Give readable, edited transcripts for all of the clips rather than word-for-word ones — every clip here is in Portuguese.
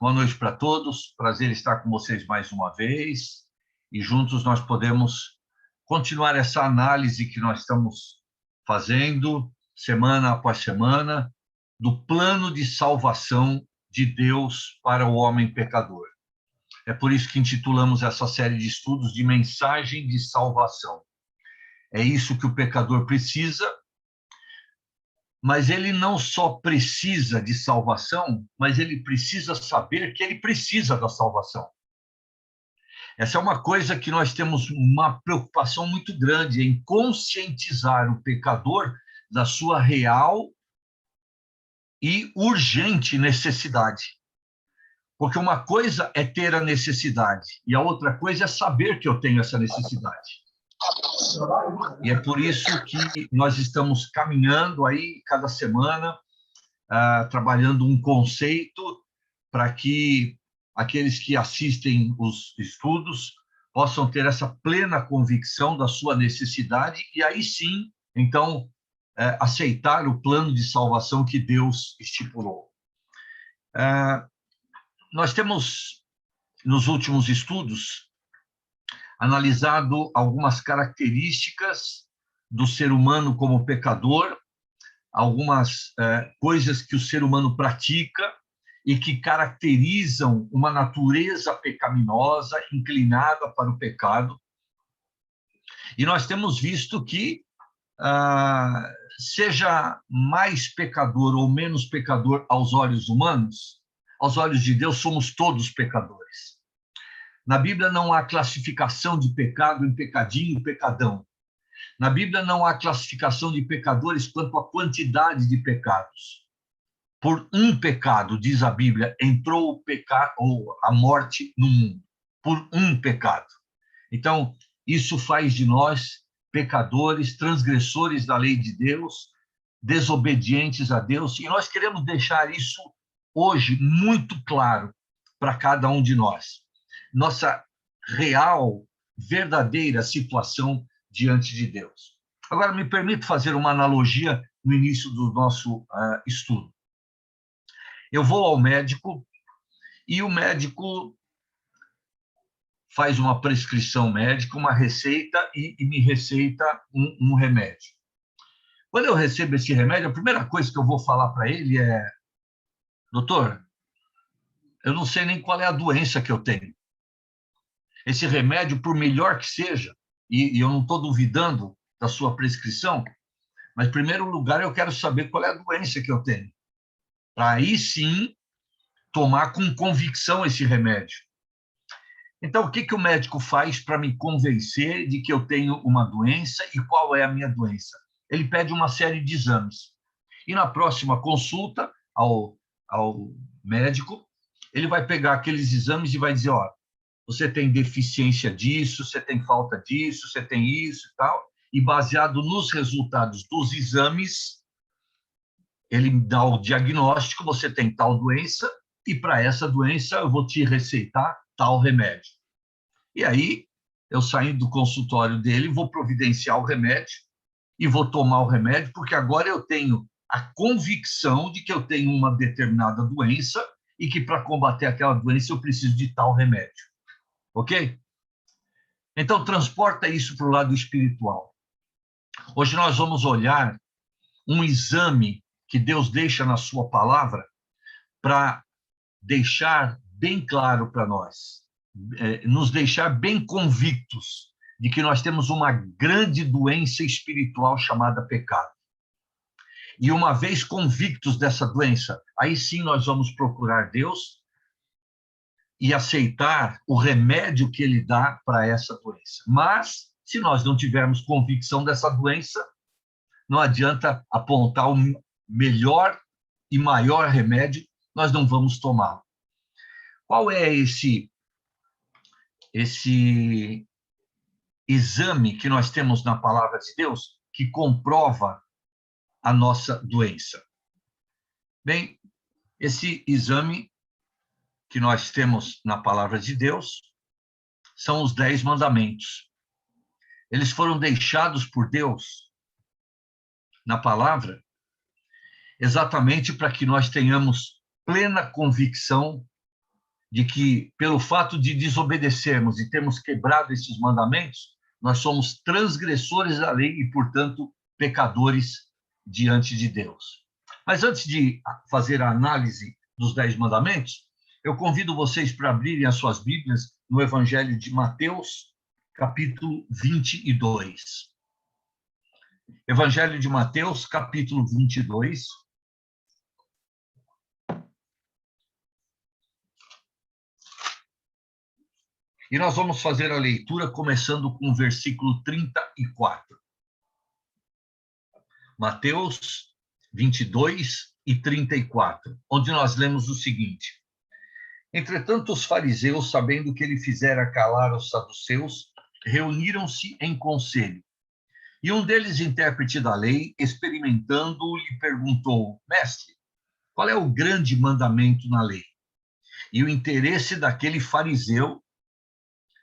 Boa noite para todos. Prazer estar com vocês mais uma vez. E juntos nós podemos continuar essa análise que nós estamos fazendo, semana após semana, do plano de salvação de Deus para o homem pecador. É por isso que intitulamos essa série de estudos de mensagem de salvação. É isso que o pecador precisa, mas ele não só precisa de salvação, mas ele precisa saber que ele precisa da salvação. Essa é uma coisa que nós temos uma preocupação muito grande em conscientizar o pecador da sua real e urgente necessidade. Porque uma coisa é ter a necessidade e a outra coisa é saber que eu tenho essa necessidade. E é por isso que nós estamos caminhando aí, cada semana, trabalhando um conceito para que aqueles que assistem os estudos possam ter essa plena convicção da sua necessidade e aí sim, então, aceitar o plano de salvação que Deus estipulou. Nós temos, nos últimos estudos, analisado algumas características do ser humano como pecador, algumas coisas que o ser humano pratica e que caracterizam uma natureza pecaminosa, inclinada para o pecado. E nós temos visto que, seja mais pecador ou menos pecador aos olhos humanos, aos olhos de Deus somos todos pecadores. Na Bíblia não há classificação de pecado em pecadinho e pecadão. Na Bíblia não há classificação de pecadores quanto à quantidade de pecados. Por um pecado, diz a Bíblia, entrou o pecado ou a morte no mundo. Por um pecado. Então, isso faz de nós pecadores, transgressores da lei de Deus, desobedientes a Deus, e nós queremos deixar isso hoje muito claro para cada um de nós. Nossa real, verdadeira situação diante de Deus. Agora, me permito fazer uma analogia no início do nosso estudo. Eu vou ao médico e o médico faz uma prescrição médica, uma receita e me receita um remédio. Quando eu recebo esse remédio, a primeira coisa que eu vou falar para ele é: doutor, eu não sei nem qual é a doença que eu tenho. Esse remédio, por melhor que seja, e eu não estou duvidando da sua prescrição, mas, em primeiro lugar, eu quero saber qual é a doença que eu tenho. Para aí, sim, tomar com convicção esse remédio. Então, o que o médico faz para me convencer de que eu tenho uma doença e qual é a minha doença? Ele pede uma série de exames. E na próxima consulta ao médico, ele vai pegar aqueles exames e vai dizer: ó, você tem deficiência disso, você tem falta disso, você tem isso e tal. E baseado nos resultados dos exames, ele dá o diagnóstico: você tem tal doença, e para essa doença eu vou te receitar tal remédio. E aí, eu saindo do consultório dele, vou providenciar o remédio e vou tomar o remédio, porque agora eu tenho a convicção de que eu tenho uma determinada doença e que para combater aquela doença eu preciso de tal remédio. Ok? Então, transporta isso para o lado espiritual. Hoje nós vamos olhar um exame que Deus deixa na sua palavra para deixar bem claro para nós, nos deixar bem convictos de que nós temos uma grande doença espiritual chamada pecado. E uma vez convictos dessa doença, aí sim nós vamos procurar Deus e aceitar o remédio que ele dá para essa doença. Mas, se nós não tivermos convicção dessa doença, não adianta apontar o melhor e maior remédio, nós não vamos tomá-lo. Qual é esse exame que nós temos na palavra de Deus que comprova a nossa doença? Bem, esse exame que nós temos na palavra de Deus são os 10 mandamentos. Eles foram deixados por Deus na palavra exatamente para que nós tenhamos plena convicção de que, pelo fato de desobedecermos e termos quebrado esses mandamentos, nós somos transgressores da lei e, portanto, pecadores diante de Deus. Mas antes de fazer a análise dos 10 mandamentos, eu convido vocês para abrirem as suas Bíblias no Evangelho de Mateus, capítulo 22. Evangelho de Mateus, capítulo 22. E nós vamos fazer a leitura começando com o versículo 34. Mateus 22 e 34, onde nós lemos o seguinte: Entretanto, os fariseus, sabendo que ele fizera calar os saduceus, reuniram-se em conselho. E um deles, intérprete da lei, experimentando, lhe perguntou: Mestre, qual é o grande mandamento na lei? E o interesse daquele fariseu,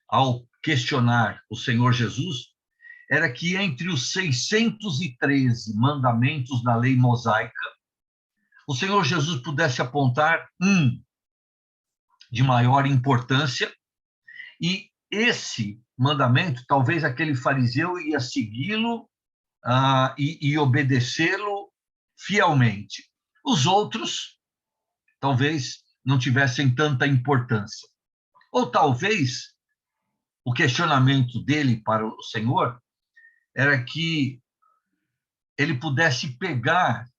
ao questionar o Senhor Jesus, era que entre os 613 mandamentos da lei mosaica, o Senhor Jesus pudesse apontar um de maior importância, e esse mandamento, talvez aquele fariseu ia segui-lo e obedecê-lo fielmente. Os outros, talvez, não tivessem tanta importância. Ou talvez o questionamento dele para o Senhor era que ele pudesse pegar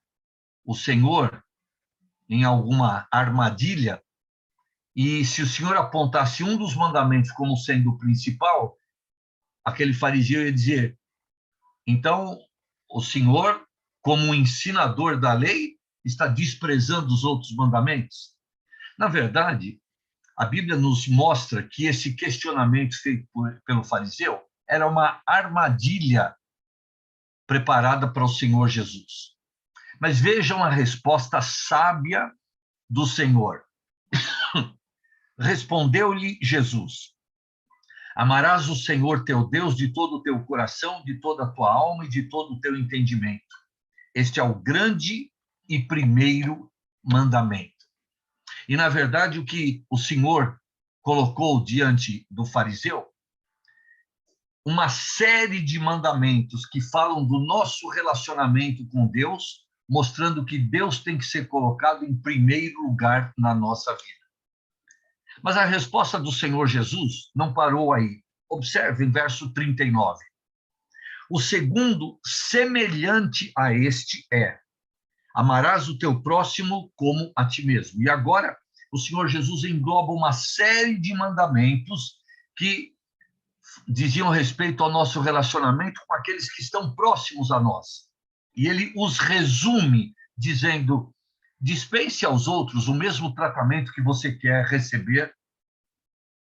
o Senhor em alguma armadilha, e se o Senhor apontasse um dos mandamentos como sendo o principal, aquele fariseu ia dizer: então o Senhor, como um ensinador da lei, está desprezando os outros mandamentos? Na verdade, a Bíblia nos mostra que esse questionamento feito pelo fariseu era uma armadilha preparada para o Senhor Jesus. Mas vejam a resposta sábia do Senhor. Respondeu-lhe Jesus: Amarás o Senhor teu Deus de todo o teu coração, de toda a tua alma e de todo o teu entendimento. Este é o grande e primeiro mandamento. E, na verdade, o que o Senhor colocou diante do fariseu, uma série de mandamentos que falam do nosso relacionamento com Deus, mostrando que Deus tem que ser colocado em primeiro lugar na nossa vida. Mas a resposta do Senhor Jesus não parou aí. Observe em verso 39. O segundo, semelhante a este, é: amarás o teu próximo como a ti mesmo. E agora, o Senhor Jesus engloba uma série de mandamentos que diziam respeito ao nosso relacionamento com aqueles que estão próximos a nós. E ele os resume, dizendo: dispense aos outros o mesmo tratamento que você quer receber,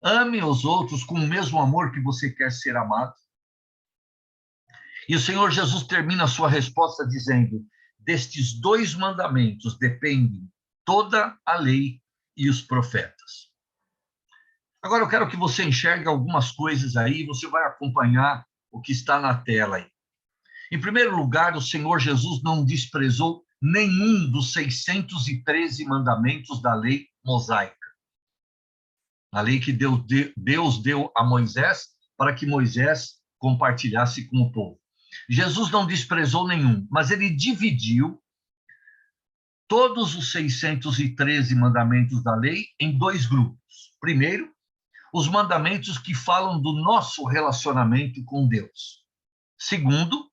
ame os outros com o mesmo amor que você quer ser amado. E o Senhor Jesus termina a sua resposta dizendo: destes 2 mandamentos dependem toda a lei e os profetas. Agora eu quero que você enxergue algumas coisas aí, você vai acompanhar o que está na tela aí. Em primeiro lugar, o Senhor Jesus não desprezou nenhum dos 613 mandamentos da lei mosaica. A lei que Deus deu a Moisés para que Moisés compartilhasse com o povo. Jesus não desprezou nenhum, mas ele dividiu todos os 613 mandamentos da lei em 2 grupos. Primeiro, os mandamentos que falam do nosso relacionamento com Deus. Segundo,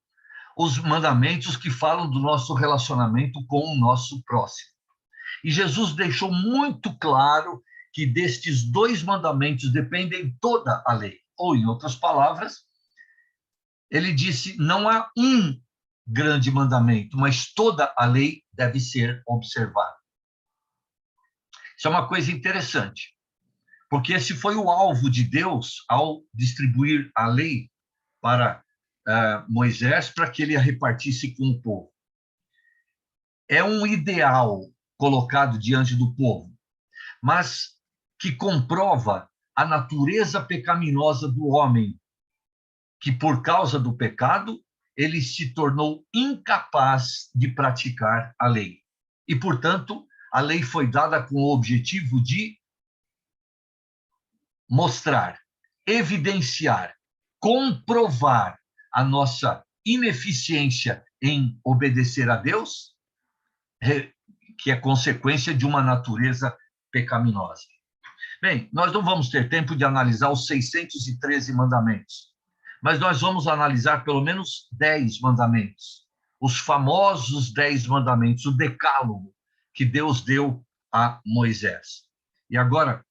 os mandamentos que falam do nosso relacionamento com o nosso próximo. E Jesus deixou muito claro que destes 2 mandamentos dependem toda a lei. Ou, em outras palavras, ele disse: não há um grande mandamento, mas toda a lei deve ser observada. Isso é uma coisa interessante, porque esse foi o alvo de Deus ao distribuir a lei para Moisés, para que ele a repartisse com o povo. É um ideal colocado diante do povo, mas que comprova a natureza pecaminosa do homem, que por causa do pecado, ele se tornou incapaz de praticar a lei. E, portanto, a lei foi dada com o objetivo de mostrar, evidenciar, comprovar a nossa ineficiência em obedecer a Deus, que é consequência de uma natureza pecaminosa. Bem, nós não vamos ter tempo de analisar os 613 mandamentos, mas nós vamos analisar pelo menos 10 mandamentos, os famosos 10 mandamentos, o decálogo que Deus deu a Moisés. E agora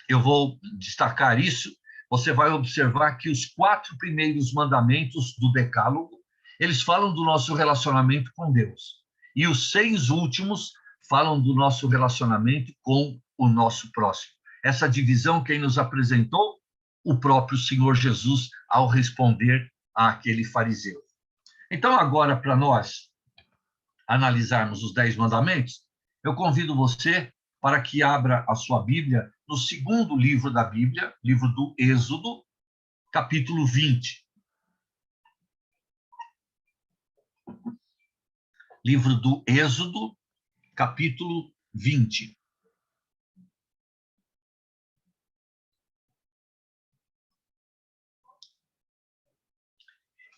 eu vou destacar isso. Você vai observar que os 4 primeiros mandamentos do decálogo, eles falam do nosso relacionamento com Deus. E os 6 últimos falam do nosso relacionamento com o nosso próximo. Essa divisão, quem nos apresentou? O próprio Senhor Jesus, ao responder àquele fariseu. Então, agora, para nós analisarmos os 10 mandamentos, eu convido você para que abra a sua Bíblia no segundo livro da Bíblia, livro do Êxodo, capítulo 20. Livro do Êxodo, capítulo 20.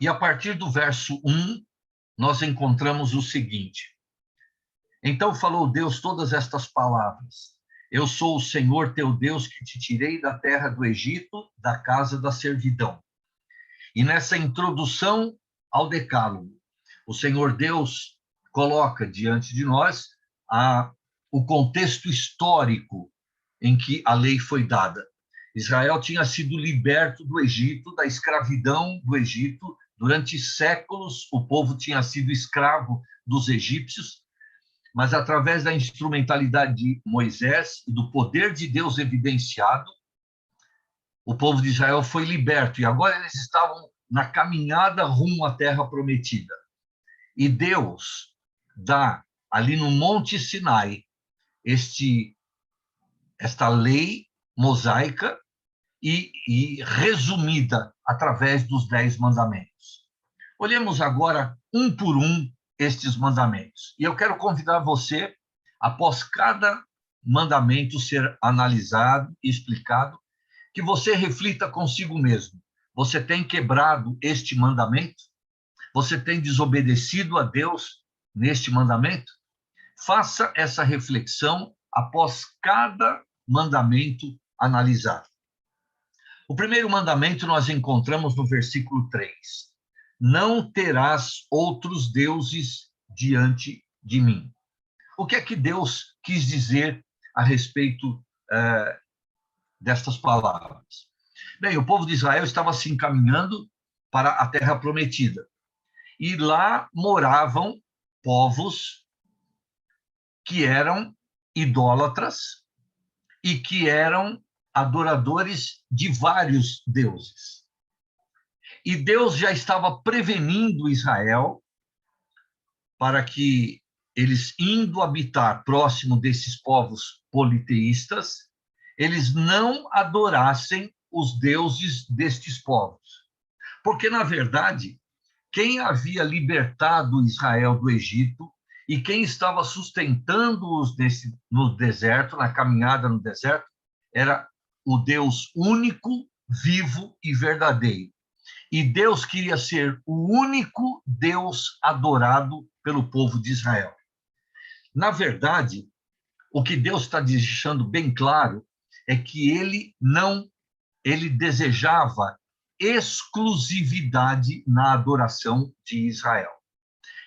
E a partir do verso 1, nós encontramos o seguinte: Então falou Deus todas estas palavras: Eu sou o Senhor teu Deus que te tirei da terra do Egito, da casa da servidão. E nessa introdução ao decálogo, o Senhor Deus coloca diante de nós o contexto histórico em que a lei foi dada. Israel tinha sido liberto do Egito, da escravidão do Egito. Durante séculos, o povo tinha sido escravo dos egípcios, mas através da instrumentalidade de Moisés e do poder de Deus evidenciado, o povo de Israel foi liberto. E agora eles estavam na caminhada rumo à terra prometida. E Deus dá, ali no Monte Sinai, esta lei mosaica e resumida através dos 10 mandamentos. Olhemos agora, um por um, estes mandamentos. E eu quero convidar você, após cada mandamento ser analisado e explicado, que você reflita consigo mesmo. Você tem quebrado este mandamento? Você tem desobedecido a Deus neste mandamento? Faça essa reflexão após cada mandamento analisado. O primeiro mandamento nós encontramos no versículo 3. Não terás outros deuses diante de mim. O que é que Deus quis dizer a respeito destas palavras? Bem, o povo de Israel estava se encaminhando para a terra prometida. E lá moravam povos que eram idólatras e que eram adoradores de vários deuses. E Deus já estava prevenindo Israel para que eles, indo habitar próximo desses povos politeístas, eles não adorassem os deuses destes povos. Porque, na verdade, quem havia libertado Israel do Egito e quem estava sustentando-os no deserto, na caminhada no deserto, era o Deus único, vivo e verdadeiro. E Deus queria ser o único Deus adorado pelo povo de Israel. Na verdade, o que Deus está deixando bem claro é que ele desejava exclusividade na adoração de Israel.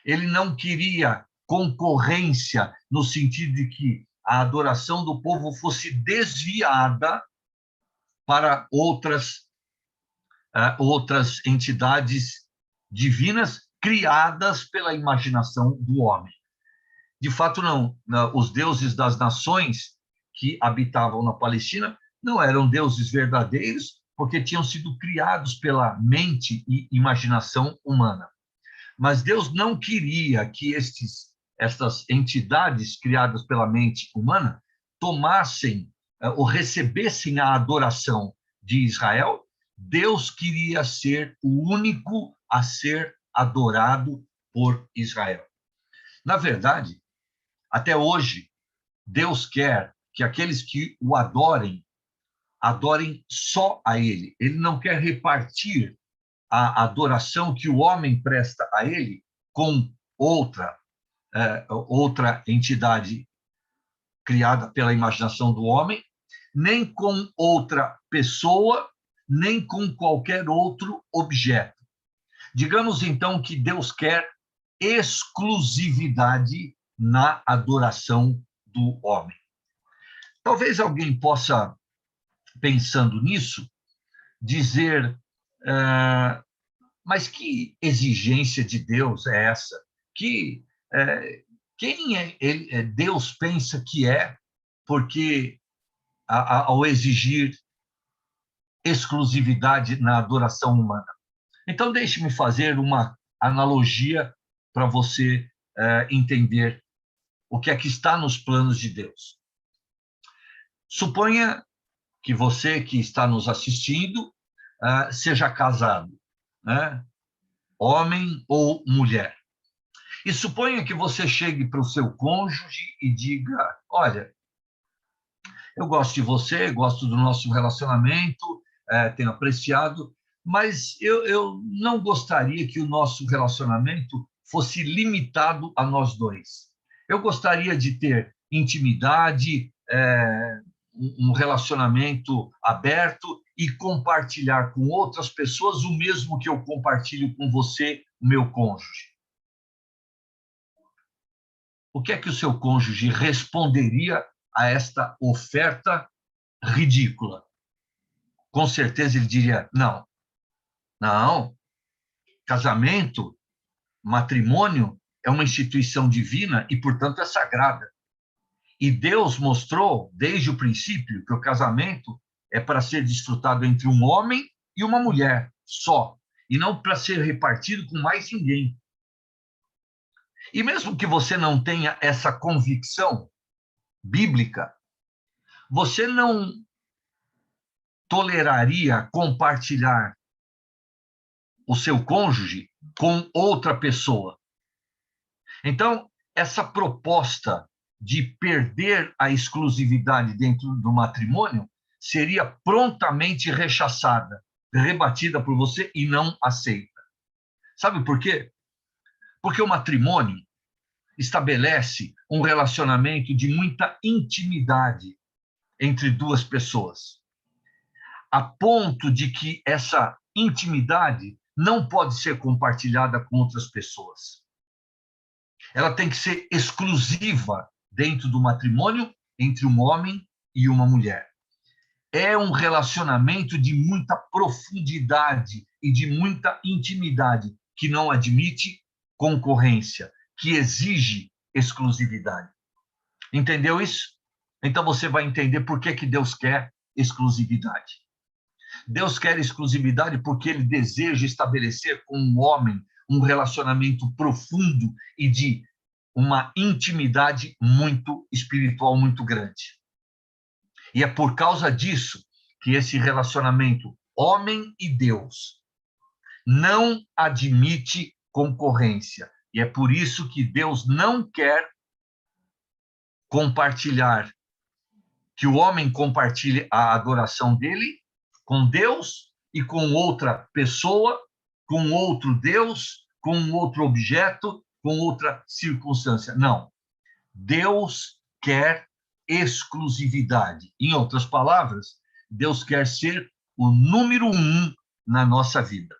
Ele não queria concorrência no sentido de que a adoração do povo fosse desviada para outras entidades divinas criadas pela imaginação do homem. De fato, não. Os deuses das nações que habitavam na Palestina não eram deuses verdadeiros, porque tinham sido criados pela mente e imaginação humana. Mas Deus não queria que estas entidades criadas pela mente humana tomassem ou recebessem a adoração de Israel. Deus queria ser o único a ser adorado por Israel. Na verdade, até hoje, Deus quer que aqueles que o adorem adorem só a Ele. Ele não quer repartir a adoração que o homem presta a Ele com outra entidade criada pela imaginação do homem, nem com outra pessoa, nem com qualquer outro objeto. Digamos, então, que Deus quer exclusividade na adoração do homem. Talvez alguém possa, pensando nisso, dizer, mas que exigência de Deus é essa? Quem Deus pensa que é, porque ao exigir exclusividade na adoração humana? Então, deixe-me fazer uma analogia para você entender o que é que está nos planos de Deus. Suponha que você que está nos assistindo seja casado, né? Homem ou mulher. E suponha que você chegue para o seu cônjuge e diga, olha, eu gosto de você, gosto do nosso relacionamento, tenho apreciado, mas eu não gostaria que o nosso relacionamento fosse limitado a nós dois. Eu gostaria de ter intimidade, um relacionamento aberto e compartilhar com outras pessoas o mesmo que eu compartilho com você, meu cônjuge. O que é que o seu cônjuge responderia a esta oferta ridícula? Com certeza ele diria, não, casamento, matrimônio é uma instituição divina e, portanto, é sagrada. E Deus mostrou, desde o princípio, que o casamento é para ser desfrutado entre um homem e uma mulher só, e não para ser repartido com mais ninguém. E mesmo que você não tenha essa convicção bíblica, você não toleraria compartilhar o seu cônjuge com outra pessoa. Então, essa proposta de perder a exclusividade dentro do matrimônio seria prontamente rechaçada, rebatida por você e não aceita. Sabe por quê? Porque o matrimônio estabelece um relacionamento de muita intimidade entre duas pessoas, a ponto de que essa intimidade não pode ser compartilhada com outras pessoas. Ela tem que ser exclusiva dentro do matrimônio entre um homem e uma mulher. É um relacionamento de muita profundidade e de muita intimidade, que não admite concorrência, que exige exclusividade. Entendeu isso? Então você vai entender por que Deus quer exclusividade. Deus quer exclusividade porque ele deseja estabelecer com um homem um relacionamento profundo e de uma intimidade muito espiritual, muito grande. E é por causa disso que esse relacionamento homem e Deus não admite concorrência. E é por isso que Deus não quer compartilhar, que o homem compartilhe a adoração dele com Deus e com outra pessoa, com outro Deus, com outro objeto, com outra circunstância. Não. Deus quer exclusividade. Em outras palavras, Deus quer ser o número 1 na nossa vida.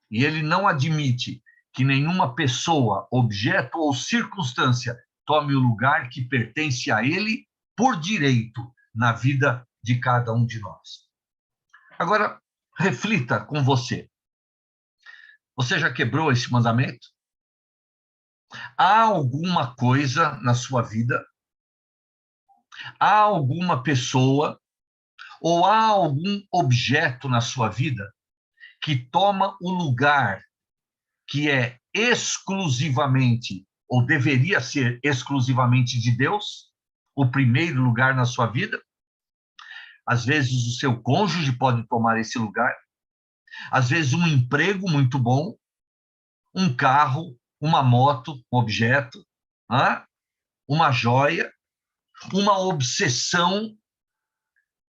E ele não admite que nenhuma pessoa, objeto ou circunstância tome o lugar que pertence a ele por direito na vida de cada um de nós. Agora, reflita com você. Você já quebrou esse mandamento? Há alguma coisa na sua vida? Há alguma pessoa ou há algum objeto na sua vida que toma o lugar que é exclusivamente, ou deveria ser exclusivamente de Deus, o primeiro lugar na sua vida? Às vezes o seu cônjuge pode tomar esse lugar, às vezes um emprego muito bom, um carro, uma moto, um objeto, uma joia, uma obsessão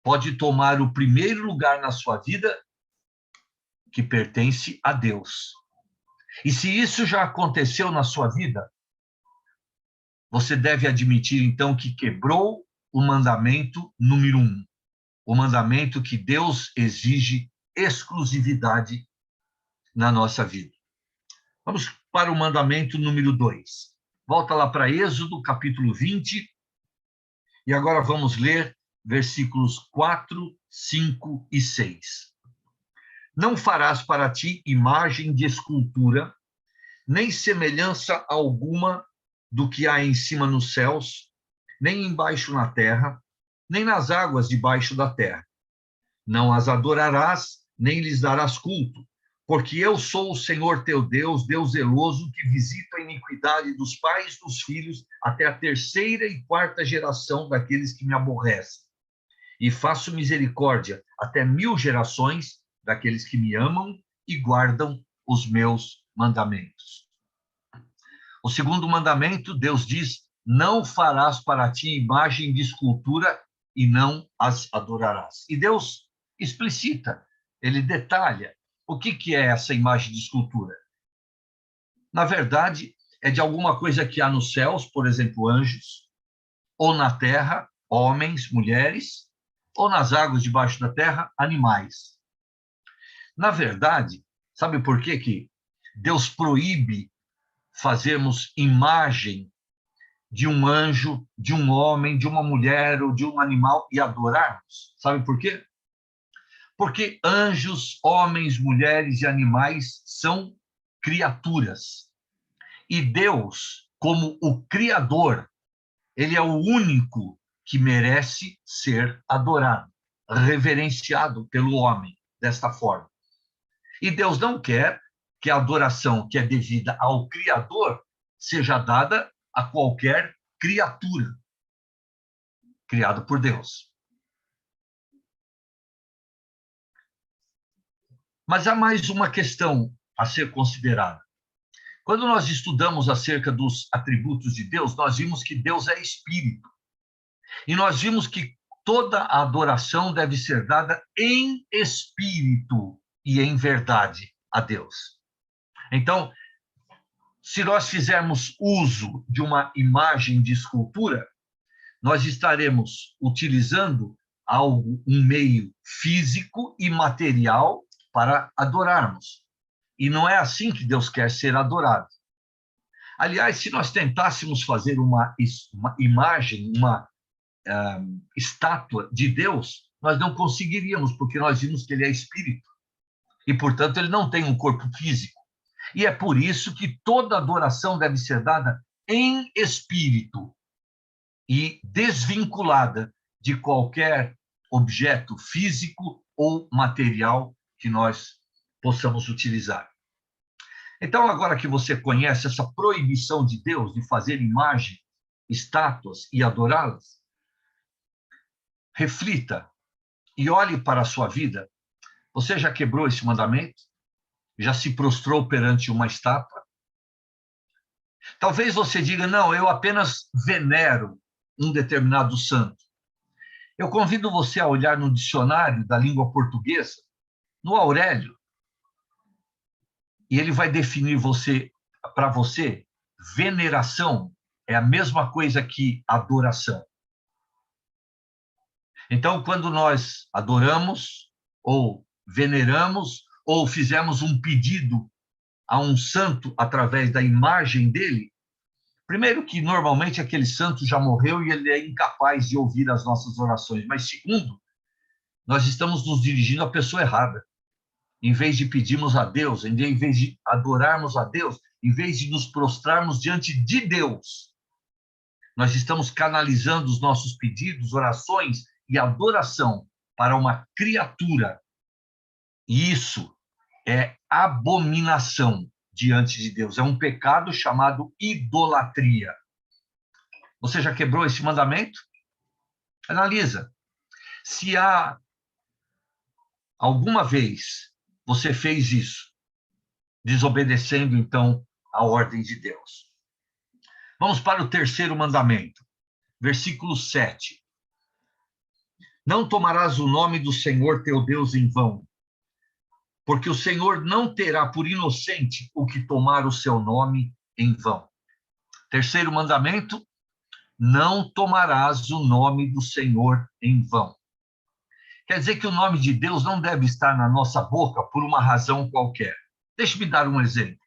pode tomar o primeiro lugar na sua vida, que pertence a Deus. E se isso já aconteceu na sua vida, você deve admitir, então, que quebrou o mandamento número 1, o mandamento que Deus exige exclusividade na nossa vida. Vamos para o mandamento número 2. Volta lá para Êxodo, capítulo 20, e agora vamos ler versículos 4, 5 e 6. Não farás para ti imagem de escultura, nem semelhança alguma do que há em cima nos céus, nem embaixo na terra, nem nas águas debaixo da terra. Não as adorarás, nem lhes darás culto, porque eu sou o Senhor teu Deus, Deus zeloso, que visita a iniquidade dos pais dos filhos até a 3ª e 4ª geração daqueles que me aborrecem. E faço misericórdia até 1000 gerações daqueles que me amam e guardam os meus mandamentos. O segundo mandamento, Deus diz: não farás para ti imagem de escultura e não as adorarás. E Deus explicita, ele detalha o que é essa imagem de escultura. Na verdade, é de alguma coisa que há nos céus, por exemplo, anjos, ou na terra, homens, mulheres, ou nas águas debaixo da terra, animais. Na verdade, sabe por que Deus proíbe fazermos imagem de um anjo, de um homem, de uma mulher ou de um animal e adorarmos? Sabe por quê? Porque anjos, homens, mulheres e animais são criaturas. E Deus, como o Criador, ele é o único que merece ser adorado, reverenciado pelo homem desta forma. E Deus não quer que a adoração que é devida ao Criador seja dada a qualquer criatura criada por Deus. Mas há mais uma questão a ser considerada. Quando nós estudamos acerca dos atributos de Deus, nós vimos que Deus é espírito. E nós vimos que toda a adoração deve ser dada em espírito e em verdade a Deus. Então, se nós fizermos uso de uma imagem de escultura, nós estaremos utilizando algo, um meio físico e material para adorarmos. E não é assim que Deus quer ser adorado. Aliás, se nós tentássemos fazer uma imagem, uma estátua de Deus, nós não conseguiríamos, porque nós vimos que ele é espírito. E, portanto, ele não tem um corpo físico. E é por isso que toda adoração deve ser dada em espírito e desvinculada de qualquer objeto físico ou material que nós possamos utilizar. Então, agora que você conhece essa proibição de Deus de fazer imagem, estátuas e adorá-las, reflita e olhe para a sua vida. Você já quebrou esse mandamento? Já se prostrou perante uma estátua? Talvez você diga: não, eu apenas venero um determinado santo. Eu convido você a olhar no dicionário da língua portuguesa, no Aurélio, e ele vai definir para você, veneração é a mesma coisa que adoração. Então, quando nós adoramos, ou veneramos, ou fizemos um pedido a um santo através da imagem dele, primeiro que normalmente aquele santo já morreu e ele é incapaz de ouvir as nossas orações, mas segundo, nós estamos nos dirigindo à pessoa errada. Em vez de pedirmos a Deus, em vez de adorarmos a Deus, em vez de nos prostrarmos diante de Deus, nós estamos canalizando os nossos pedidos, orações e adoração para uma criatura. E isso é abominação diante de Deus. É um pecado chamado idolatria. Você já quebrou esse mandamento? Analisa. Se há alguma vez você fez isso, desobedecendo, então, a ordem de Deus. Vamos para o 3º mandamento, versículo 7. Não tomarás o nome do Senhor teu Deus em vão, porque o Senhor não terá por inocente o que tomar o seu nome em vão. Terceiro mandamento, não tomarás o nome do Senhor em vão. Quer dizer que o nome de Deus não deve estar na nossa boca por uma razão qualquer. Deixe-me dar um exemplo.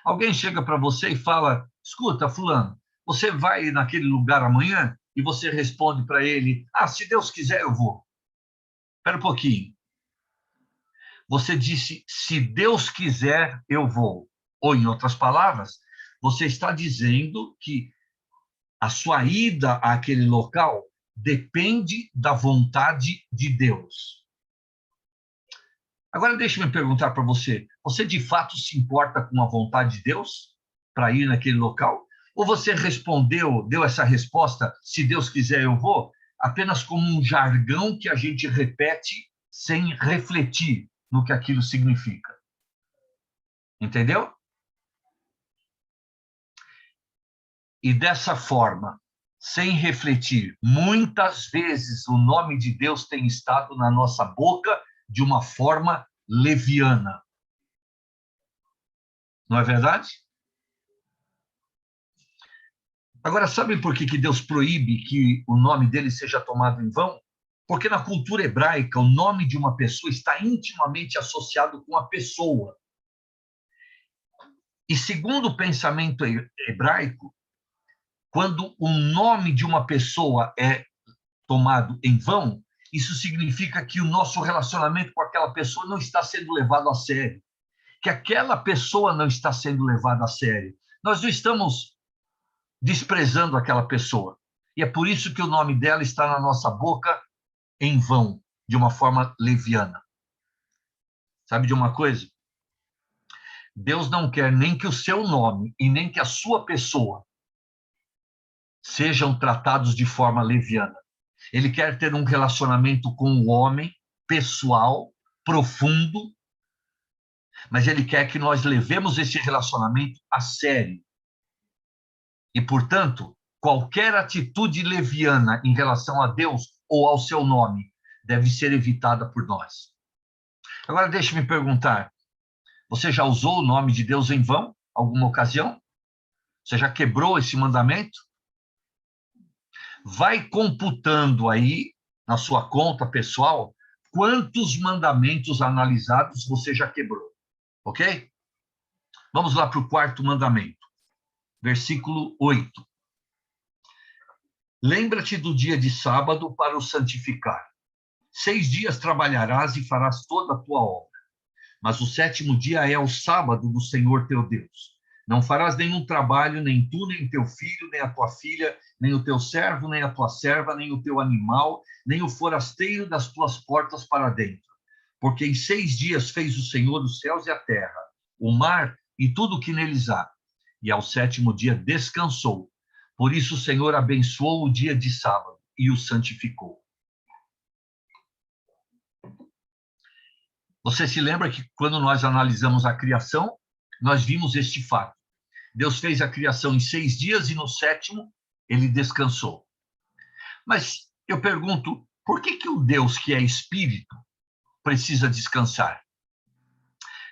Alguém chega para você e fala, escuta, fulano, você vai naquele lugar amanhã? E você responde para ele, se Deus quiser eu vou. Espera um pouquinho. Você disse, se Deus quiser eu vou. Ou, em outras palavras, você está dizendo que a sua ida àquele local depende da vontade de Deus. Agora, deixe-me perguntar para você, você de fato se importa com a vontade de Deus para ir naquele local? Ou você deu essa resposta, se Deus quiser eu vou, apenas como um jargão que a gente repete sem refletir no que aquilo significa? Entendeu? E dessa forma, sem refletir, muitas vezes o nome de Deus tem estado na nossa boca de uma forma leviana. Não é verdade? Agora, sabe por que Deus proíbe que o nome dele seja tomado em vão? Porque na cultura hebraica, o nome de uma pessoa está intimamente associado com a pessoa. E segundo o pensamento hebraico, quando o nome de uma pessoa é tomado em vão, isso significa que o nosso relacionamento com aquela pessoa não está sendo levado a sério, que aquela pessoa não está sendo levada a sério. Nós não estamos desprezando aquela pessoa. E é por isso que o nome dela está na nossa boca em vão, de uma forma leviana. Sabe de uma coisa? Deus não quer nem que o seu nome e nem que a sua pessoa sejam tratados de forma leviana. Ele quer ter um relacionamento com o homem, pessoal, profundo, mas ele quer que nós levemos esse relacionamento a sério. E, portanto, qualquer atitude leviana em relação a Deus ou ao seu nome deve ser evitada por nós. Agora, deixe-me perguntar, você já usou o nome de Deus em vão, alguma ocasião? Você já quebrou esse mandamento? Vai computando aí, na sua conta pessoal, quantos mandamentos analisados você já quebrou, ok? Vamos lá para o quarto mandamento, versículo 8. Lembra-te do dia de sábado para o santificar. 6 dias trabalharás e farás toda a tua obra, mas o 7º dia é o sábado do Senhor teu Deus. Não farás nenhum trabalho, nem tu, nem teu filho, nem a tua filha, nem o teu servo, nem a tua serva, nem o teu animal, nem o forasteiro das tuas portas para dentro. Porque em 6 dias fez o Senhor os céus e a terra, o mar e tudo o que neles há. E ao 7º dia descansou. Por isso o Senhor abençoou o dia de sábado e o santificou. Você se lembra que quando nós analisamos a criação, nós vimos este fato. Deus fez a criação em 6 dias e no 7º ele descansou. Mas eu pergunto, por que o Deus que é espírito precisa descansar?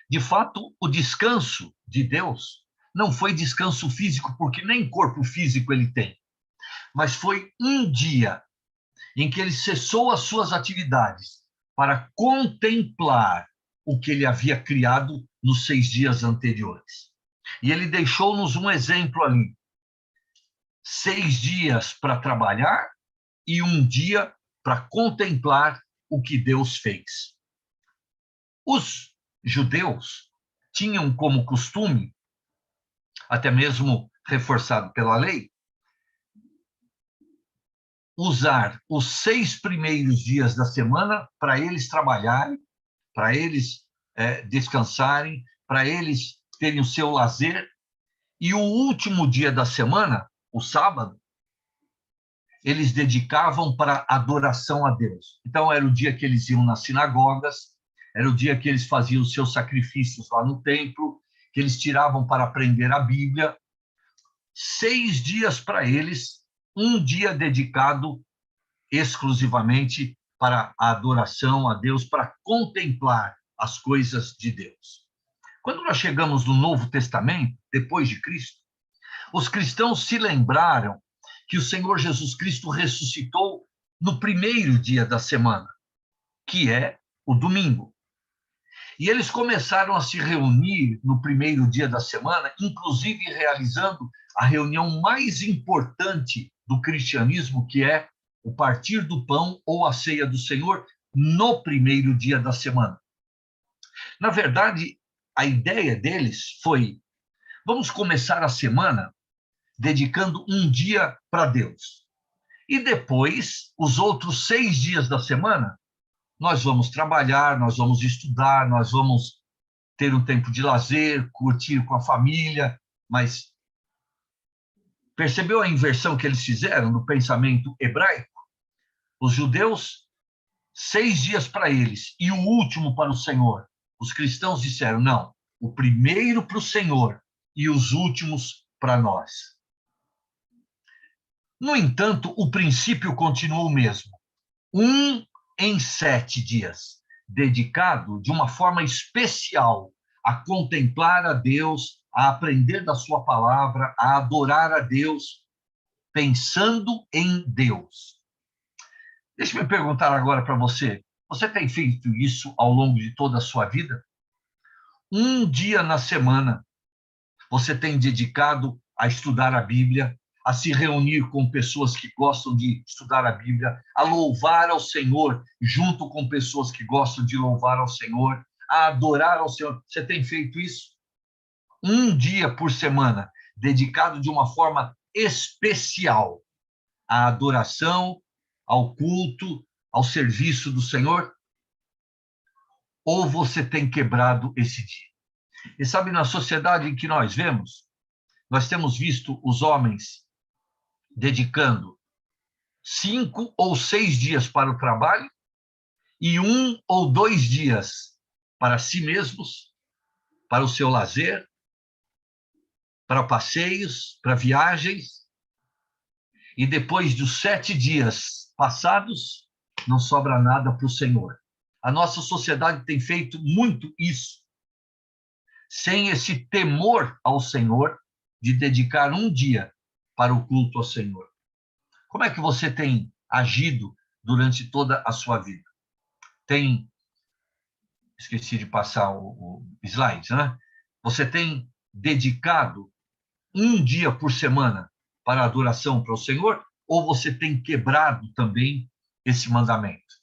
De fato, o descanso de Deus não foi descanso físico, porque nem corpo físico ele tem, mas foi um dia em que ele cessou as suas atividades para contemplar o que ele havia criado nos 6 dias anteriores. E ele deixou-nos um exemplo ali. 6 dias para trabalhar e um dia para contemplar o que Deus fez. Os judeus tinham como costume, até mesmo reforçado pela lei, usar os 6 primeiros dias da semana para eles trabalharem, para eles descansarem, para eles terem o seu lazer, e o último dia da semana, o sábado, eles dedicavam para adoração a Deus. Então, era o dia que eles iam nas sinagogas, era o dia que eles faziam os seus sacrifícios lá no templo, que eles tiravam para aprender a Bíblia. 6 dias para eles, um dia dedicado exclusivamente para a adoração a Deus, para contemplar as coisas de Deus. Quando nós chegamos no Novo Testamento, depois de Cristo, os cristãos se lembraram que o Senhor Jesus Cristo ressuscitou no primeiro dia da semana, que é o domingo. E eles começaram a se reunir no primeiro dia da semana, inclusive realizando a reunião mais importante do cristianismo, que é o partir do pão ou a ceia do Senhor, no primeiro dia da semana. Na verdade, a ideia deles foi: vamos começar a semana dedicando um dia para Deus. E depois, os outros 6 dias da semana, nós vamos trabalhar, nós vamos estudar, nós vamos ter um tempo de lazer, curtir com a família, mas percebeu a inversão que eles fizeram no pensamento hebraico? Os judeus, 6 dias para eles e o último para o Senhor. Os cristãos disseram: não, o primeiro para o Senhor e os últimos para nós. No entanto, o princípio continua o mesmo. 1 em 7 dias, dedicado de uma forma especial a contemplar a Deus, a aprender da sua palavra, a adorar a Deus, pensando em Deus. Deixa eu me perguntar agora para você: você tem feito isso ao longo de toda a sua vida? Um dia na semana, você tem dedicado a estudar a Bíblia, a se reunir com pessoas que gostam de estudar a Bíblia, a louvar ao Senhor junto com pessoas que gostam de louvar ao Senhor, a adorar ao Senhor? Você tem feito isso? Um dia por semana, dedicado de uma forma especial à adoração, ao culto, ao serviço do Senhor? Ou você tem quebrado esse dia? E sabe, na sociedade em que nós vemos, nós temos visto os homens dedicando 5 ou 6 dias para o trabalho e 1 ou 2 dias para si mesmos, para o seu lazer, para passeios, para viagens. E depois dos 7 dias passados, não sobra nada para o Senhor. A nossa sociedade tem feito muito isso, sem esse temor ao Senhor, de dedicar um dia para o culto ao Senhor. Como é que você tem agido durante toda a sua vida? Esqueci de passar o slide, né? Você tem dedicado um dia por semana para a adoração para o Senhor? Ou você tem quebrado também esse mandamento?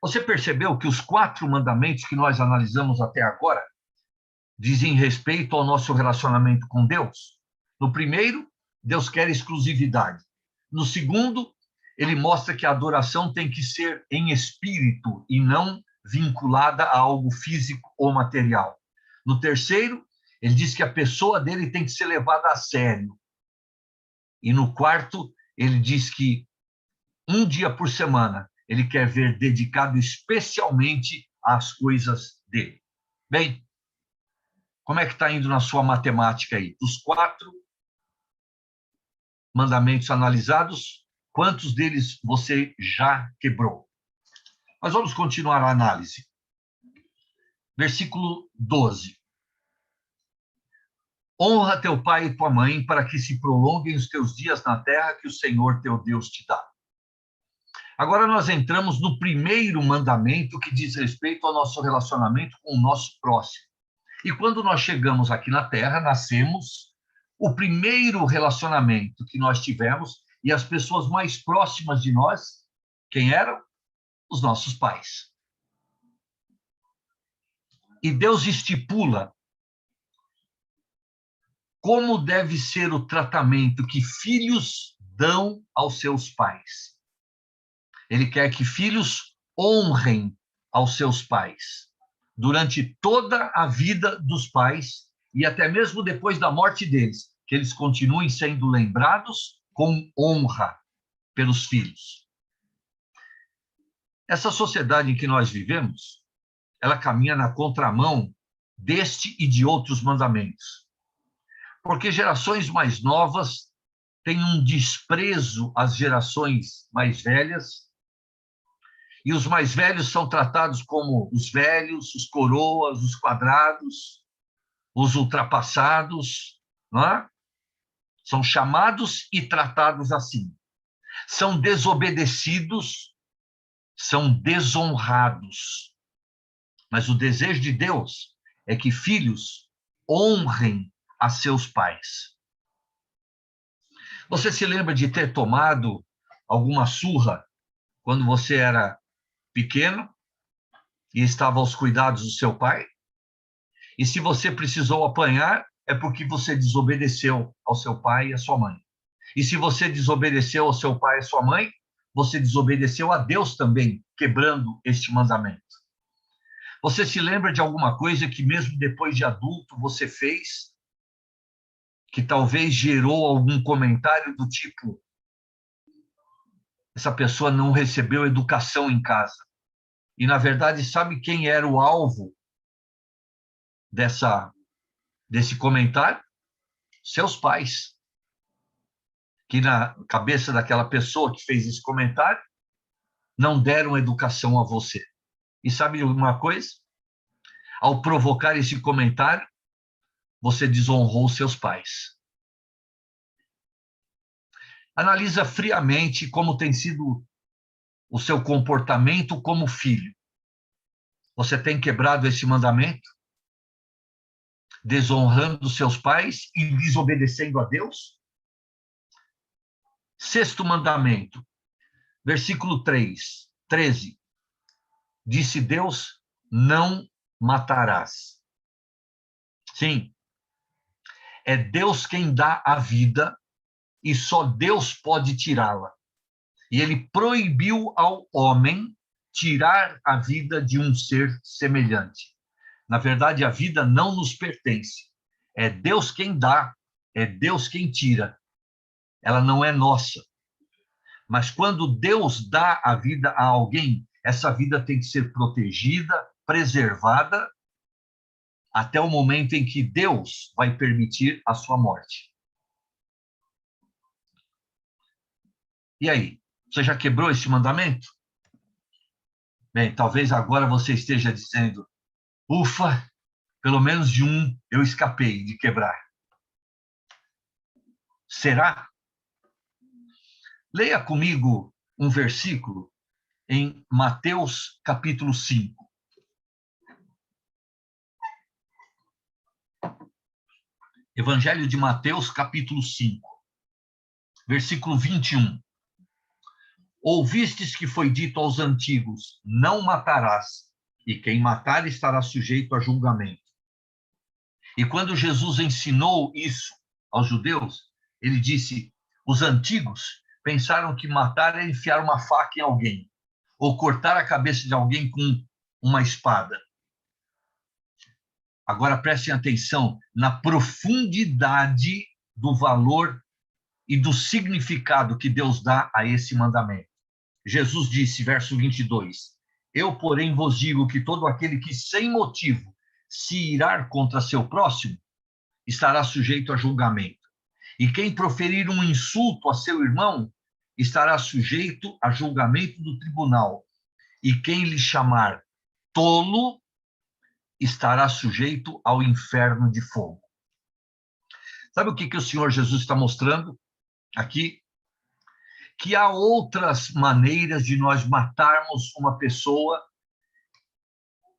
Você percebeu que os 4 mandamentos que nós analisamos até agora dizem respeito ao nosso relacionamento com Deus? No primeiro, Deus quer exclusividade. No segundo, ele mostra que a adoração tem que ser em espírito e não vinculada a algo físico ou material. No terceiro, ele diz que a pessoa dele tem que ser levada a sério. E no quarto, ele diz que um dia por semana ele quer ver dedicado especialmente às coisas dele. Bem, como é que está indo na sua matemática aí? Dos 4 mandamentos analisados, quantos deles você já quebrou? Mas vamos continuar a análise. Versículo 12. Honra teu pai e tua mãe, para que se prolonguem os teus dias na terra que o Senhor teu Deus te dá. Agora nós entramos no primeiro mandamento, que diz respeito ao nosso relacionamento com o nosso próximo. E quando nós chegamos aqui na terra, nascemos, o primeiro relacionamento que nós tivemos, e as pessoas mais próximas de nós, quem eram? Os nossos pais. E Deus estipula como deve ser o tratamento que filhos dão aos seus pais. Ele quer que filhos honrem aos seus pais durante toda a vida dos pais e até mesmo depois da morte deles, que eles continuem sendo lembrados com honra pelos filhos. Essa sociedade em que nós vivemos, ela caminha na contramão deste e de outros mandamentos. Porque gerações mais novas têm um desprezo às gerações mais velhas, E os mais velhos são tratados como os velhos, os coroas, os quadrados, os ultrapassados, não é? São chamados e tratados assim. São desobedecidos, são desonrados. Mas o desejo de Deus é que filhos honrem a seus pais. Você se lembra de ter tomado alguma surra quando você era pequeno e estava aos cuidados do seu pai? E se você precisou apanhar, é porque você desobedeceu ao seu pai e à sua mãe. E se você desobedeceu ao seu pai e à sua mãe, você desobedeceu a Deus também, quebrando este mandamento. Você se lembra de alguma coisa que mesmo depois de adulto você fez, que talvez gerou algum comentário do tipo: essa pessoa não recebeu educação em casa. E, na verdade, sabe quem era o alvo desse comentário? Seus pais. Que na cabeça daquela pessoa que fez esse comentário, não deram educação a você. E sabe de uma coisa? Ao provocar esse comentário, você desonrou seus pais. Analisa friamente como tem sido o seu comportamento como filho. Você tem quebrado esse mandamento? Desonrando seus pais e desobedecendo a Deus? Sexto mandamento, versículo 13. Disse Deus: não matarás. Sim, é Deus quem dá a vida e só Deus pode tirá-la. E ele proibiu ao homem tirar a vida de um ser semelhante. Na verdade, a vida não nos pertence. É Deus quem dá, é Deus quem tira. Ela não é nossa. Mas quando Deus dá a vida a alguém, essa vida tem que ser protegida, preservada, até o momento em que Deus vai permitir a sua morte. E aí, você já quebrou esse mandamento? Bem, talvez agora você esteja dizendo: ufa, pelo menos de um eu escapei de quebrar. Será? Leia comigo um versículo em Mateus capítulo 5. Evangelho de Mateus capítulo 5, versículo 21. Ouvistes que foi dito aos antigos: não matarás, e quem matar estará sujeito a julgamento. E quando Jesus ensinou isso aos judeus, ele disse: os antigos pensaram que matar é enfiar uma faca em alguém, ou cortar a cabeça de alguém com uma espada. Agora prestem atenção na profundidade do valor e do significado que Deus dá a esse mandamento. Jesus disse, verso 22, eu, porém, vos digo que todo aquele que sem motivo se irar contra seu próximo estará sujeito a julgamento. E quem proferir um insulto a seu irmão estará sujeito a julgamento do tribunal. E quem lhe chamar tolo estará sujeito ao inferno de fogo. Sabe o que o Senhor Jesus está mostrando aqui? Que há outras maneiras de nós matarmos uma pessoa,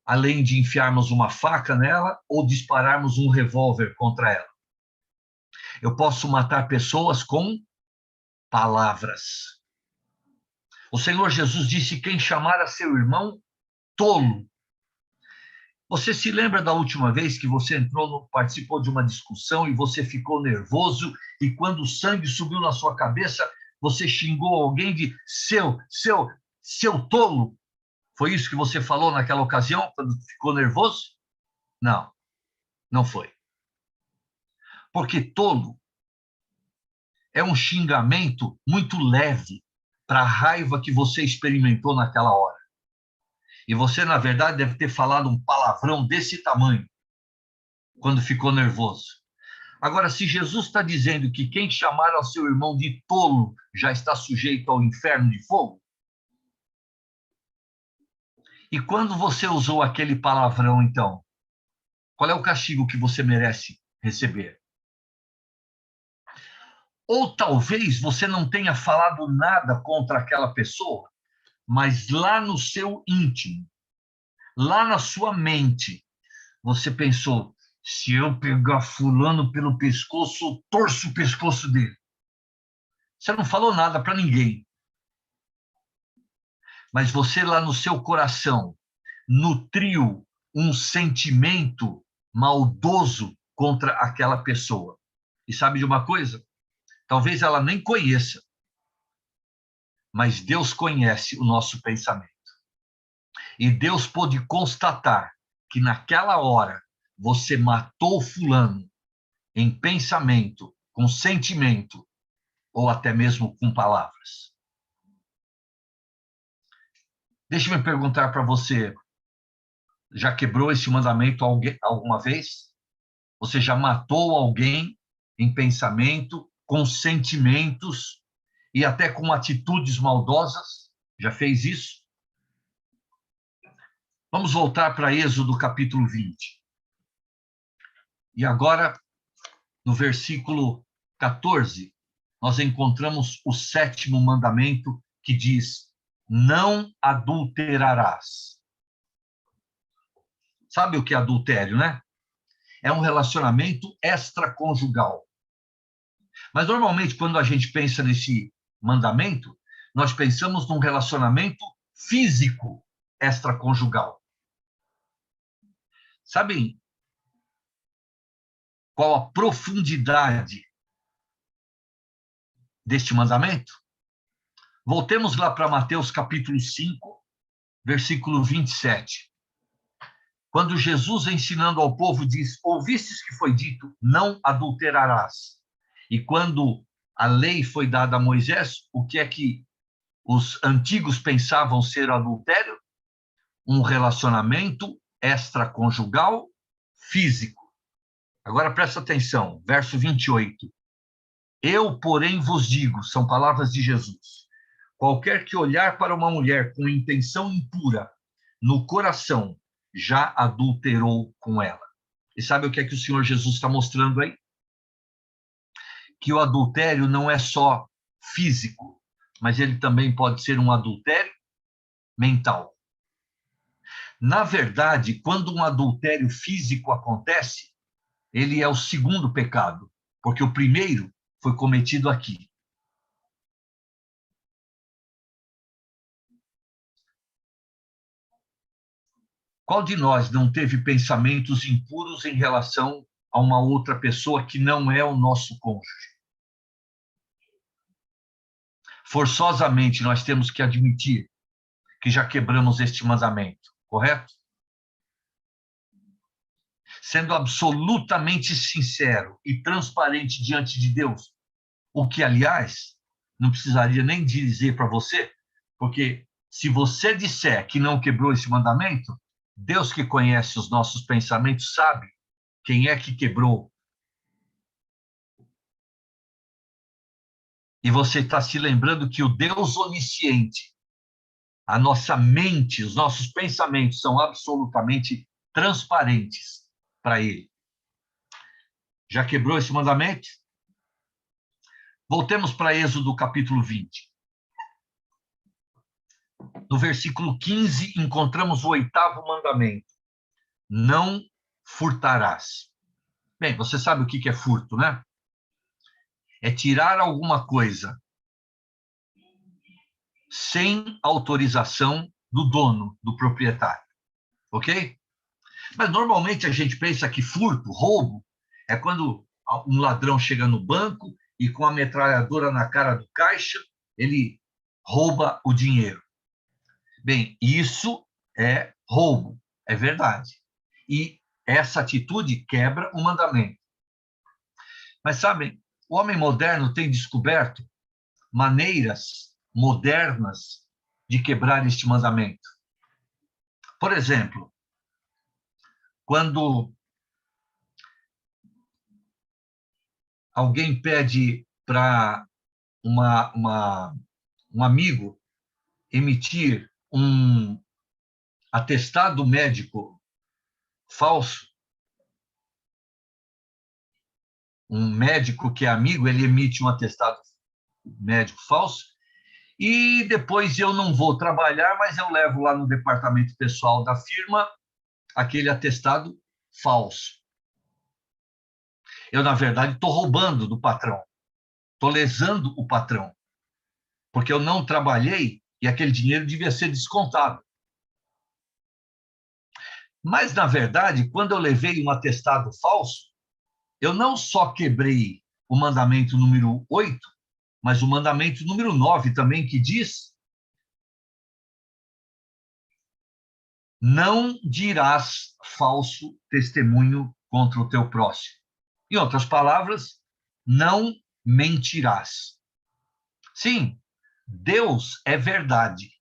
além de enfiarmos uma faca nela ou dispararmos um revólver contra ela. Eu posso matar pessoas com palavras. O Senhor Jesus disse: quem chamar a seu irmão tolo. Você se lembra da última vez que você participou de uma discussão e você ficou nervoso e quando o sangue subiu na sua cabeça, você xingou alguém de seu tolo? Foi isso que você falou naquela ocasião, quando ficou nervoso? Não, não foi. Porque tolo é um xingamento muito leve para a raiva que você experimentou naquela hora. E você, na verdade, deve ter falado um palavrão desse tamanho quando ficou nervoso. Agora, se Jesus está dizendo que quem chamar ao seu irmão de tolo já está sujeito ao inferno de fogo, E quando você usou aquele palavrão, então, qual é o castigo que você merece receber? Ou talvez você não tenha falado nada contra aquela pessoa, mas lá no seu íntimo, lá na sua mente, você pensou: se eu pegar fulano pelo pescoço, eu torço o pescoço dele. Você não falou nada para ninguém, mas você lá no seu coração nutriu um sentimento maldoso contra aquela pessoa. E sabe de uma coisa? Talvez ela nem conheça, mas Deus conhece o nosso pensamento. E Deus pôde constatar que naquela hora você matou fulano em pensamento, com sentimento, ou até mesmo com palavras. Deixa-me perguntar para você, já quebrou esse mandamento alguma vez? Você já matou alguém em pensamento, com sentimentos e até com atitudes maldosas? Já fez isso? Vamos voltar para Êxodo capítulo 20. E agora, no versículo 14, nós encontramos o 7º mandamento que diz: não adulterarás. Sabe o que é adultério, né? É um relacionamento extraconjugal. Mas normalmente, quando a gente pensa nesse mandamento, nós pensamos num relacionamento físico extraconjugal. Sabem qual a profundidade deste mandamento? Voltemos lá para Mateus capítulo 5, versículo 27. Quando Jesus, ensinando ao povo, diz: ouvistes que foi dito, não adulterarás. E quando a lei foi dada a Moisés, o que é que os antigos pensavam ser adultério? Um relacionamento extraconjugal físico. Agora presta atenção, verso 28. Eu, porém, vos digo, são palavras de Jesus, qualquer que olhar para uma mulher com intenção impura no coração, já adulterou com ela. E sabe o que é que o Senhor Jesus está mostrando aí? Que o adultério não é só físico, mas ele também pode ser um adultério mental. Na verdade, quando um adultério físico acontece, ele é o segundo pecado, porque o primeiro foi cometido aqui. Qual de nós não teve pensamentos impuros em relação a uma outra pessoa que não é o nosso cônjuge? Forçosamente, nós temos que admitir que já quebramos este mandamento, correto? Sendo absolutamente sincero e transparente diante de Deus, o que, aliás, não precisaria nem dizer para você, porque se você disser que não quebrou esse mandamento, Deus, que conhece os nossos pensamentos, sabe quem é que quebrou. E você está se lembrando que o Deus onisciente, a nossa mente, os nossos pensamentos são absolutamente transparentes para Ele. Já quebrou esse mandamento? Voltemos para Êxodo capítulo 20. No versículo 15, encontramos o 8º mandamento. Não furtarás. Bem, você sabe o que é furto, né? É tirar alguma coisa sem autorização do dono, do proprietário. Ok? Mas normalmente a gente pensa que furto, roubo, é quando um ladrão chega no banco e com a metralhadora na cara do caixa, ele rouba o dinheiro. Bem, isso é roubo, é verdade. E essa atitude quebra o mandamento. Mas sabem, o homem moderno tem descoberto maneiras modernas de quebrar este mandamento. Por exemplo, quando alguém pede para um amigo emitir atestado médico falso, um médico que é amigo, ele emite um atestado médico falso, e depois eu não vou trabalhar, mas eu levo lá no departamento pessoal da firma aquele atestado falso. Eu, na verdade, estou roubando do patrão, estou lesando o patrão, porque eu não trabalhei e aquele dinheiro devia ser descontado. Mas, na verdade, quando eu levei um atestado falso, eu não só quebrei o mandamento número 8, mas o mandamento número 9 também, que diz: não dirás falso testemunho contra o teu próximo. Em outras palavras, não mentirás. Sim, Deus é verdade.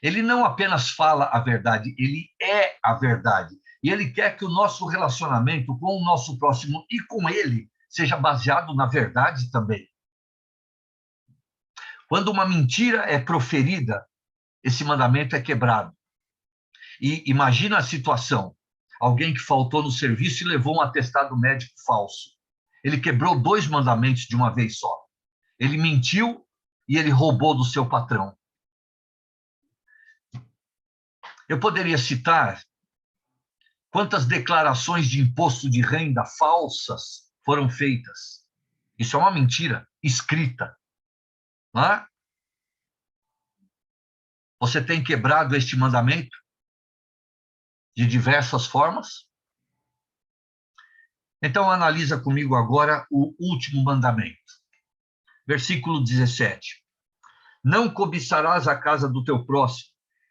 Ele não apenas fala a verdade, ele é a verdade. E ele quer que o nosso relacionamento com o nosso próximo e com ele seja baseado na verdade também. Quando uma mentira é proferida, esse mandamento é quebrado. E imagina a situação: alguém que faltou no serviço e levou um atestado médico falso. Ele quebrou 2 mandamentos de uma vez só. Ele mentiu e ele roubou do seu patrão. Eu poderia citar quantas declarações de imposto de renda falsas foram feitas. Isso é uma mentira escrita. Não é? Você tem quebrado este mandamento de diversas formas? Então, analisa comigo agora o último mandamento. Versículo 17. Não cobiçarás a casa do teu próximo,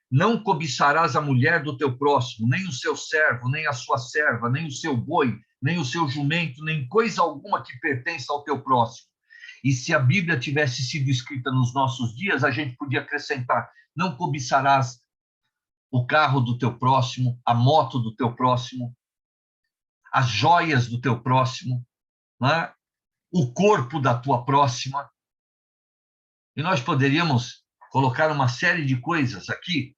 não cobiçarás a mulher do teu próximo, nem o seu servo, nem a sua serva, nem o seu boi, nem o seu jumento, nem coisa alguma que pertença ao teu próximo. E se a Bíblia tivesse sido escrita nos nossos dias, a gente podia acrescentar: não cobiçarás o carro do teu próximo, a moto do teu próximo, as joias do teu próximo, né? O corpo da tua próxima. E nós poderíamos colocar uma série de coisas aqui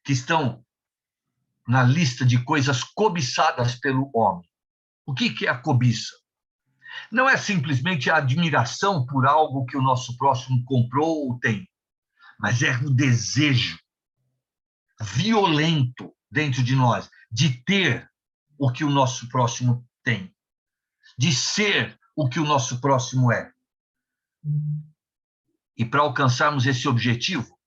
que estão na lista de coisas cobiçadas pelo homem. O que é a cobiça? Não é simplesmente a admiração por algo que o nosso próximo comprou ou tem, mas é o desejo violento dentro de nós de ter o que o nosso próximo tem, de ser o que o nosso próximo é. E para alcançarmos esse objetivo,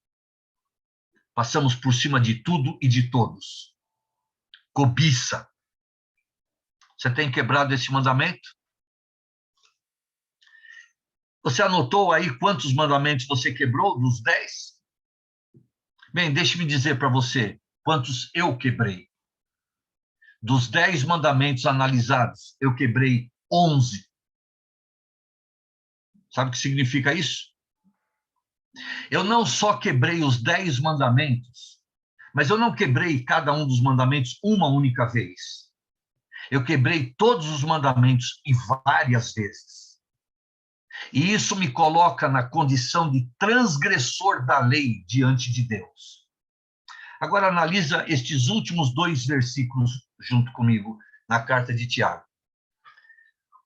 passamos por cima de tudo e de todos. Cobiça. Você tem quebrado esse mandamento? Você anotou aí quantos mandamentos você quebrou dos 10? Bem, deixe-me dizer para você quantos eu quebrei. Dos 10 mandamentos analisados, eu quebrei 11. Sabe o que significa isso? Eu não só quebrei os 10 mandamentos, mas eu não quebrei cada um dos mandamentos uma única vez. Eu quebrei todos os mandamentos e várias vezes. E isso me coloca na condição de transgressor da lei diante de Deus. Agora analisa estes últimos 2 versículos junto comigo na carta de Tiago.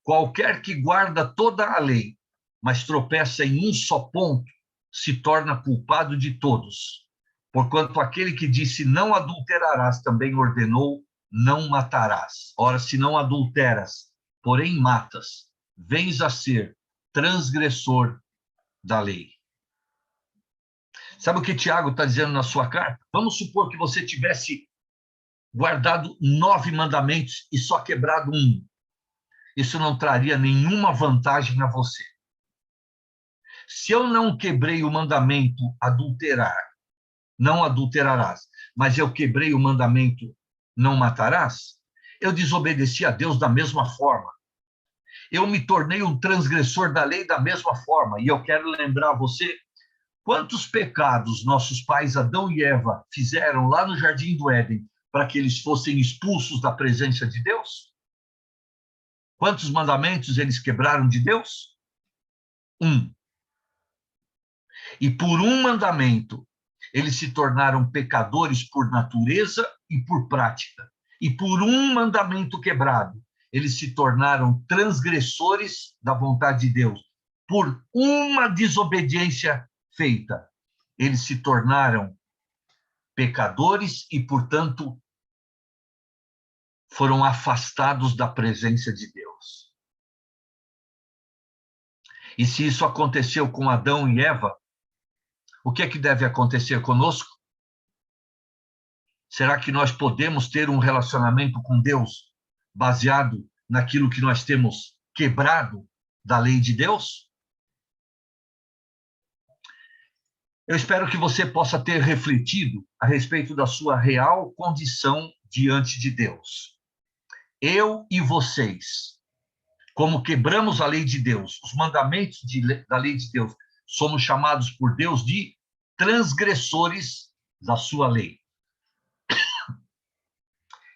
Qualquer que guarda toda a lei, mas tropeça em um só ponto, se torna culpado de todos. Porquanto aquele que disse não adulterarás também ordenou não matarás. Ora, se não adulteras, porém matas, vens a ser transgressor da lei. Sabe o que Tiago está dizendo na sua carta? Vamos supor que você tivesse guardado 9 mandamentos e só quebrado um. Isso não traria nenhuma vantagem a você. Se eu não quebrei o mandamento adulterar, não adulterarás, mas eu quebrei o mandamento não matarás, eu desobedeci a Deus da mesma forma. Eu me tornei um transgressor da lei da mesma forma. E eu quero lembrar você quantos pecados nossos pais Adão e Eva fizeram lá no Jardim do Éden para que eles fossem expulsos da presença de Deus? Quantos mandamentos eles quebraram de Deus? 1. E por um mandamento, Eles se tornaram pecadores por natureza e por prática. E por um mandamento quebrado, eles se tornaram transgressores da vontade de Deus. Por uma desobediência feita, eles se tornaram pecadores e, portanto, foram afastados da presença de Deus. E se isso aconteceu com Adão e Eva, o que é que deve acontecer conosco? Será que nós podemos ter um relacionamento com Deus baseado naquilo que nós temos quebrado da lei de Deus? Eu espero que você possa ter refletido a respeito da sua real condição diante de Deus. Eu e vocês, como quebramos a lei de Deus, os mandamentos da lei de Deus, somos chamados por Deus de transgressores da sua lei.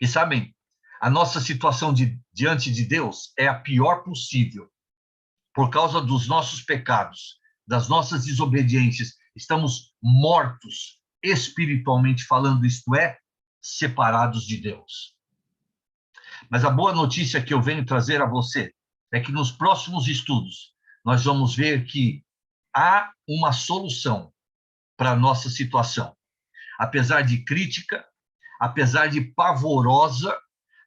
E sabem, a nossa situação diante de Deus é a pior possível. Por causa dos nossos pecados, das nossas desobediências, estamos mortos, espiritualmente falando, isto é, separados de Deus. Mas a boa notícia que eu venho trazer a você é que nos próximos estudos nós vamos ver que há uma solução para a nossa situação. Apesar de crítica, apesar de pavorosa,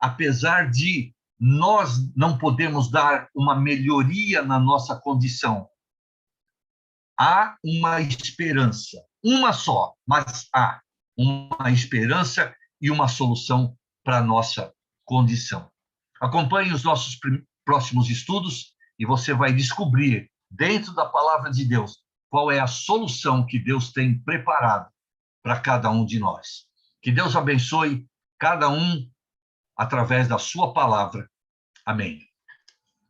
apesar de nós não podemos dar uma melhoria na nossa condição, há uma esperança, uma só, mas há uma esperança e uma solução para a nossa condição. Acompanhe os nossos próximos estudos e você vai descobrir, dentro da palavra de Deus, qual é a solução que Deus tem preparado para cada um de nós. Que Deus abençoe cada um através da sua palavra. Amém.